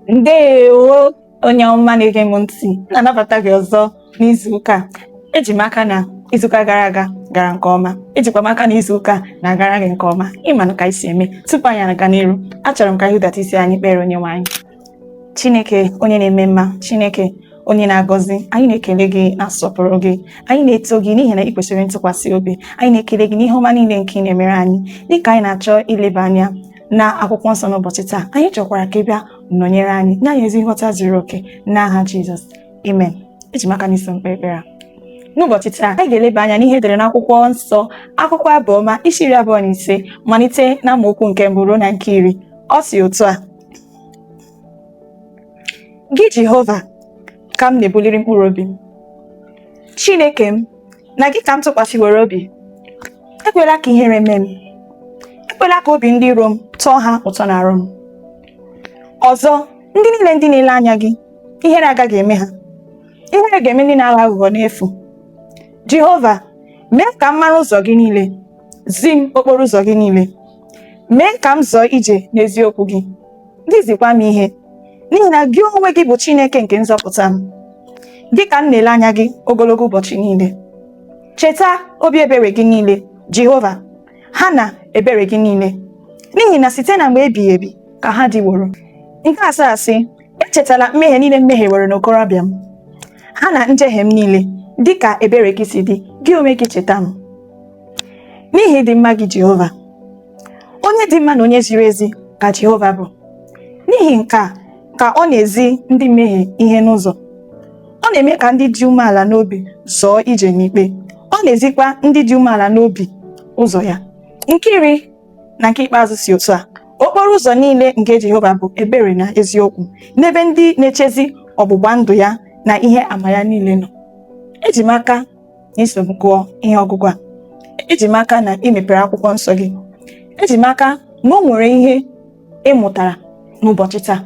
Ndewo onye ọma na-ege m ntị, na-anabata gị ọzọ n'izu ụka. Eji m aka na izuụka gara aga gara nke ọma, ejikwa m aka na izuụka na-agara gị nke ọma. Ịmanụ ka anyị si eme. Tupu anyị aga n'iru, achọrọ m ka anyị hụdata isi anyị kpere Onyenwe anyị. Chineke onye na-eme mma, Chineke onye na-agọzi, anyị na-ekele gị, na-asọpụrụ gị, anyị na-eto gị n'ihi na ị kwesịrị ntụkwasị obi. Anyị na-ekele gị n'ihe ọma niile nke ị na-emere anyị. Dịka anyị na-achọ ileba anya na akwụkwọ nsọ n'ụbọchị taa, anyị chọkwara ka ị bịa nọnyere anyị, nye anyị ezi nghọta zuru oke n'aha Jizọs, amen. Eji m aka n'iso mkpe ekpere a. N'ụbọchị taa, anyị ga-eleba anya n'ihe edere n'akwụkwọ nsọ, akwụkwọ Abụọma isi 25 malite na amaokwu nke mbụ ruo na nke 10. Ọ si otu a: Gị Jehova ka m na-ebuliri mkpụrụ obi m, Chineke m, na gị ka m tụkwasịworo obi. Ekwela ka ihere mee m, ekwela ka obi ndị iro m tọọ ha ụtọ n'arụ m. Ọzọ, ndị niile na-ele anya gị, ihere agaghị eme ha, ihere ga-eme ndị na-agha aghụghọ n'efu. Jehova, mee ka m mara ụzọ gị niile, zi m okporo ụzọ gị niile. Mee ka m zọọ ije n'eziokwu gị, duzikwa m ihe, n'ihi na gị onwe gị bụ Chineke nke nzọpụta m. Dị ka m na-ele anya gị ogologo ụbọchị niile. Cheta obi ebere gị niile, Jehova, ha na ebere gị niile, n'ihi na site na mgbe ebighị ebi ka ha dịworo. Nke asaa sị, echetala mmehie niile m mehiewere n'okorobịa m, ha na njehie m niile, dị ka ebere gị si dị, gị onwe gị cheta m. N'ihi dị mma gị Jehova, onye dị mma na onye ziri ezi ka Jehova bụ. N'ihi nke a ka ọ na-ezi ndị mmehie ihe n'ụzọ, ọ na-eme ka ndị dị umeala n'obi zọọ ije n'ikpe, ọ na-ezikwa ndị dị umeala n'obi ụzọ ya. Nke 10 na nke ikpeazụ si otu a: okporo ụzọ niile nke Jehova bụ ebere na eziokwu, n'ebe ndị na-echezi ọgbụgba ndụ ya na ihe ama ya niile nọ. Eji m aka na iso m gụọ ihe ọgụgụ a. Eji m aka na ị mepere akwụkwọ nsọ gị. Eji m aka na o nwere ihe ị mụtara n'ụbọchị taa.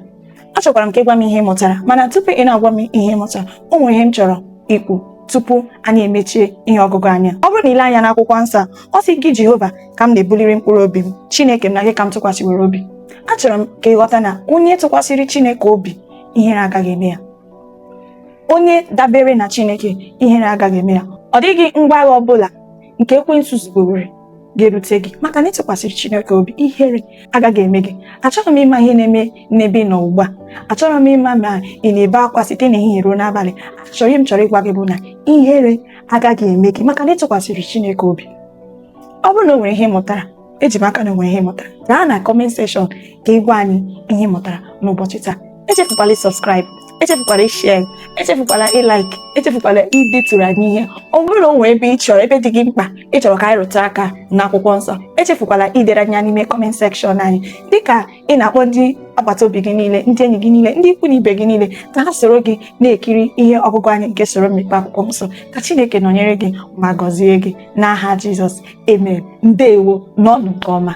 Achọkwara m ka ị gwa m ihe ị mụtara, mana tupu ị na-agwa m ihe ị mụtara, o nwere ihe m chọrọ ikwu tupu anyị emechie ihe ọgụgụ anya. Ọ bụrụ na ile anya n'akwụkwọ nsọ, ọ sị gị Jehova ka m na-ebuliri mkpụrụ obi m, Chineke m, na gị ka m tụkwasịworo obi. Achọrọ m ka ị ghọta na onye tụkwasịrị Chineke obi, ihere agaghị eme ya. Onye dabere na Chineke, ihere agaghị eme ya. Ọ dịghị ngwa agha ọbụla nke ekwensu zubere ga-erute gị, maka na ịtụkwasịrị Chineke obi, ihere agaghị eme gị. Achọrọ m ịma ihe na-eme n'ebe ị nọ ugbu a. Achọrọ m ịma ma ị na-ebe akwa site n'ehihie ruo n'abalị. Achọrọ m ịgwa gị bụ na ihere agaghị eme gị, maka na ịtụkwasịrị Chineke obi. Ọ bụrụ na o nwere ihe ị mụtara, eji m aka na o nwere ihe ị mụtara, gaa na comment section ka ị gwa anyị ihe ị mụtara n'ụbọchị taa. Echefukwala subscribe, echefukwala share, echefukwala like, echefukwala idetụrụ anyị ihe. Ọ bụrụ na o nwere ebe ị chọrọ, ebe dị gị mkpa ị chọrọ ka anyị rụte aka n'akwụkwọ nsọ, echefukwala idere anya n'ime comment section anyị. Dịka ị na-akpọ ndị agbata obi gị niile, ndị enyi gị niile, ndị ikwu na ibe gị niile, ka ha soro gị na-ekiri ihe ọgụgụ anyị nke soro mmepe akwụkwọ nsọ. Ka Chineke nọnyere gị ma gọzie gị n'aha Jizọs, amen. Ndewo, n'ọnụ nke ọma.